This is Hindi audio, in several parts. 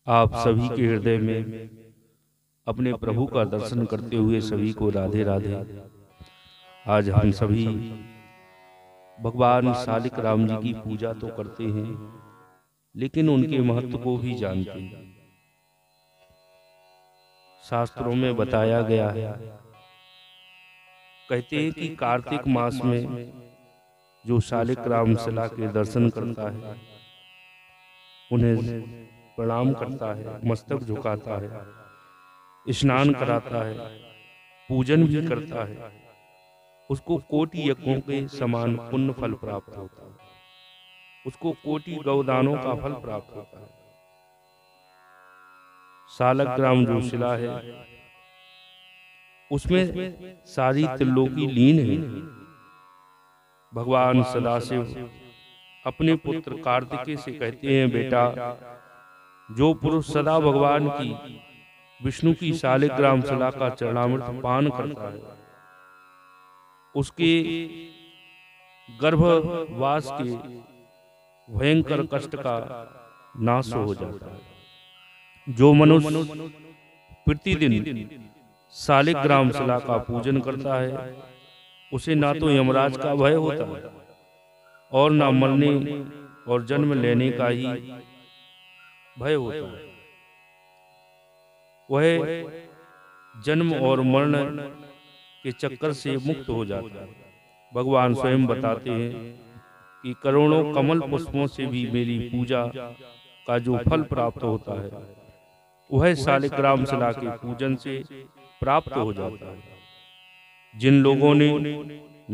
आप सभी के हृदय में अपने प्रभु का दर्शन करते हुए सभी को राधे राधे। आज हम सभी भगवान शालिक राम जी की पूजा तो करते हैं, लेकिन उनके महत्व को भी जानते हैं। शास्त्रों में बताया गया है, कहते हैं कि कार्तिक मास में जो शालिक राम शिला के दर्शन करता है, उन्हें प्रणाम करता है, मस्तक झुकाता है, स्नान कराता है, पूजन भी करता है, उसको कोटि यज्ञों के समान पुण्य फल प्राप्त होता है। उसको कोटि गौदानों का फल प्राप्त होता है। शालग्राम जो शिला है, उसमें सारी त्रिलोकी लीन है। भगवान सदाशिव अपने पुत्र कार्तिकेय से कहते हैं, बेटा, जो पुरुष सदा भगवान की विष्णु की शालिग्राम शिला का चरणामृत पान करता है, उसके गर्भवास के भयंकर कष्ट का नाश हो जाता है। जो मनुष्य प्रतिदिन शालिग्राम शिला का पूजन करता है, उसे ना तो यमराज का भय होता है और ना मरने और जन्म लेने का ही भय होता है। वह जन्म और मरण के चक्कर से मुक्त हो जाता है। भगवान स्वयं बताते हैं कि करोड़ों कमल पुष्पों से भी मेरी पूजा का जो फल प्राप्त होता है, वह शालिग्राम शिला के पूजन से प्राप्त हो जाता है। जिन लोगों ने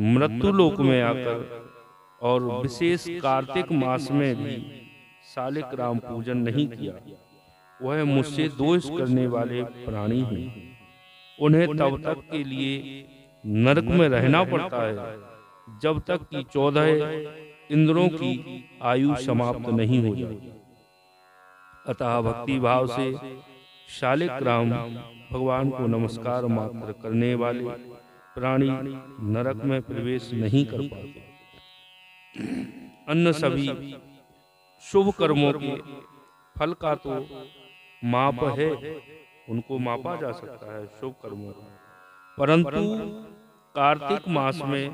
मृत्यु लोक में आकर और विशेष कार्तिक मास में भी शालिग्राम पूजन नहीं किया, वह मुझसे दोष करने वाले प्राणी हैं। उन्हें तब तक के लिए नरक में रहना पड़ता है जब तक कि 14 इंद्रों की आयु समाप्त नहीं हो जाती। अतः भक्ति भाव से शालिग्राम भगवान को नमस्कार मात्र करने वाले प्राणी नरक में प्रवेश नहीं कर पाते। अन्य सभी शुभ कर्मों के फल का तो माप है, उनको मापा जा सकता है शुभ कर्मों का, परंतु कार्तिक मास में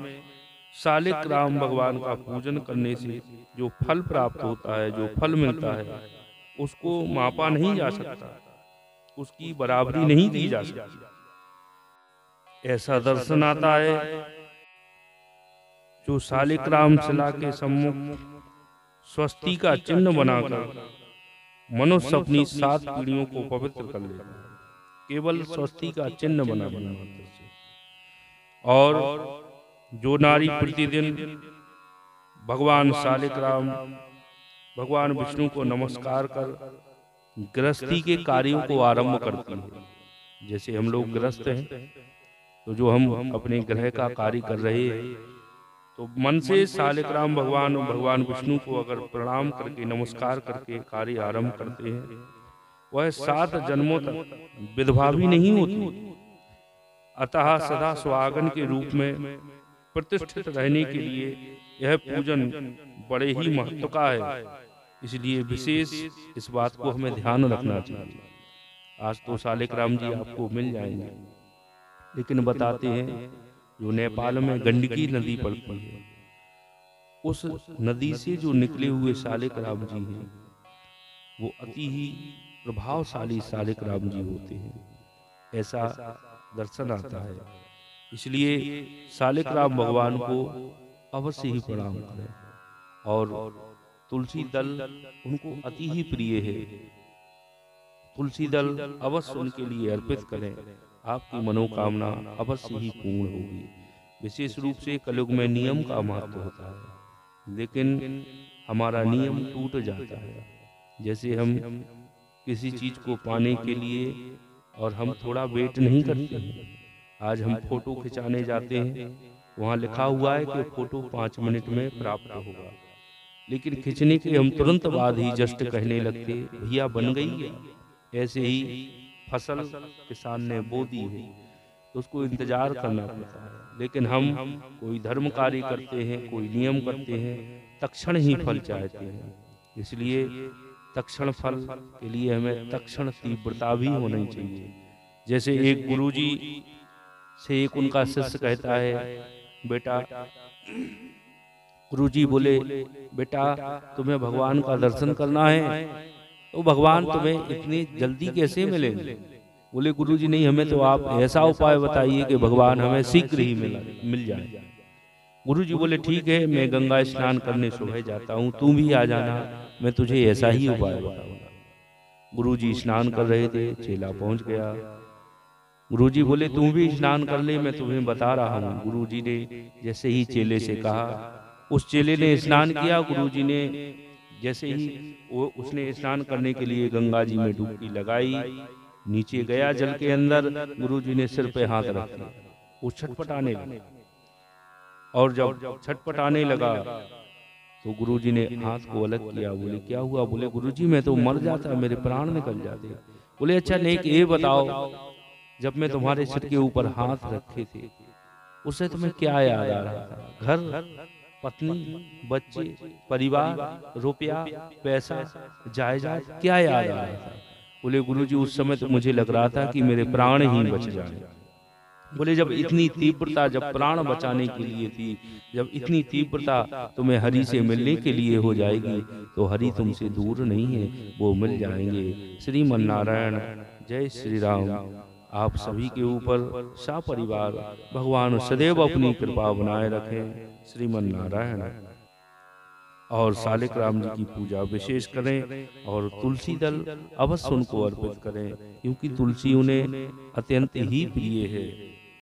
शालिग्राम भगवान का पूजन करने से जो फल प्राप्त होता है, जो फल मिलता है, उसको मापा नहीं जा सकता, उसकी बराबरी नहीं की जा सकती। ऐसा दर्शन आता है, जो शालिग्राम शिला के सम्मुख स्वस्ति का चिन्ह बनाकर मनुष्य अपनी 7 पीढ़ियों को पवित्र कर लेता है, केवल स्वस्ति का चिन्ह बनाने मात्र से। और जो नारी प्रतिदिन भगवान शालिग्राम भगवान विष्णु को नमस्कार कर गृहस्थी के कार्यों को आरंभ करती है, जैसे हम लोग गृहस्थ हैं, तो जो हम अपने ग्रह का कार्य कर रहे हैं, तो मन से शालिग्राम भगवान विष्णु को अगर प्रणाम करके नमस्कार करके कार्य आरंभ करते हैं, वह 7 जन्मों तक विधवा भी नहीं होती। अतः सदा सुहागन के रूप में प्रतिष्ठित रहने के लिए यह पूजन बड़े ही महत्व का है। इसलिए विशेष इस बात को हमें ध्यान रखना चाहिए। आज तो शालिग्राम जी आपको मिल जाएंगे, लेकिन बताते हैं जो नेपाल में गंडकी नदी पड़ती है, उस नदी से जो निकले हुए शालिग्राम जी हैं, वो अति ही प्रभावशाली शालिग्राम जी होते हैं, ऐसा दर्शन आता है। इसलिए शालिग्राम भगवान को अवश्य ही प्रणाम करें। और तुलसी दल उनको अति ही प्रिय है, तुलसी दल अवश्य उनके लिए अर्पित करें, आपकी मनोकामना अवश्य ही पूर्ण होगी। विशेष रूप से कलयुग में नियम का महत्व होता है, लेकिन हमारा नियम टूट जाता है। जैसे हम किसी चीज को पाने के लिए और हम थोड़ा वेट नहीं करते हैं। आज हम फोटो खिंचाने जाते हैं, वहां लिखा हुआ है कि फोटो 5 मिनट में प्राप्त होगा, लेकिन खींचने के हम तुरंत बाद ही जस्ट कहने लगते, भैया बन गई है। ऐसे ही फसल किसान ने बो दी है तो उसको इंतजार करना पड़ता है, लेकिन हम कोई धर्म कार्य करते हैं, कोई नियम करते हैं, तत्क्षण ही फल चाहते हैं। इसलिए तत्क्षण फल के लिए हमें तत्क्षण तीव्रता भी होनी चाहिए। जैसे एक गुरुजी से एक उनका शिष्य कहता है, बेटा, गुरुजी बोले, बेटा तुम्हें भगवान का दर्शन करना है, तो भगवान तुम्हें इतनी जल्दी कैसे मिलेंगे? बोले, गुरुजी नहीं, हमें तो आप ऐसा उपाय बताइए कि भगवान हमें शीघ्र ही मिल जाए। गुरुजी बोले, ठीक है, मैं गंगा स्नान करने सुबह जाता हूँ, तू भी आ जाना, मैं तुझे ऐसा ही उपाय बताऊंगा। गुरुजी स्नान कर रहे थे, चेला पहुंच गया। गुरुजी बोले, तू भी स्नान कर ले, मैं तुम्हें बता रहा हूँ। गुरुजी ने जैसे ही चेले से कहा, उस चेले ने स्नान किया। गुरुजी ने जैसे ही उसने स्नान करने के लिए गंगा जी में डुबकी लगाई, नीचे गया जल के अंदर, गुरुजी ने सिर पे हाथ रख दिया, वो छटपटाने लगा। और जब छटपटाने लगा तो गुरुजी ने हाथ को अलग किया। बोले, क्या हुआ? बोले, गुरुजी मैं तो मर जाता, मेरे प्राण निकल जाते। बोले, अच्छा नेक, ये बताओ, जब मैं तुम्हारे सिर के ऊपर हाथ रखे थे, उससे तुम्हें क्या याद आ रहा था? घर, पत्नी, बच्चे, परिवार, रुपया, पैसा, जायदाद, क्या याद आ रहा था? बोले, गुरुजी उस समय तो मुझे लग रहा था कि मेरे प्राण ही बच जाए। बोले, जब इतनी तीव्रता, जब प्राण बचाने के लिए थी, जब इतनी तीव्रता तुम्हें हरि से मिलने के लिए हो जाएगी, तो हरि तुमसे दूर नहीं है, वो मिल जाएंगे। श्रीमन नारायण। जय श्री राम। आप सभी के ऊपर सपरिवार भगवान सदैव अपनी कृपा बनाए रखें। श्रीमन नारायण। और सालिक राम जी की पूजा विशेष करें, और तुलसी दल अवश्य उनको अर्पित करें, क्योंकि तुलसी उन्हें अत्यंत ही प्रिय है।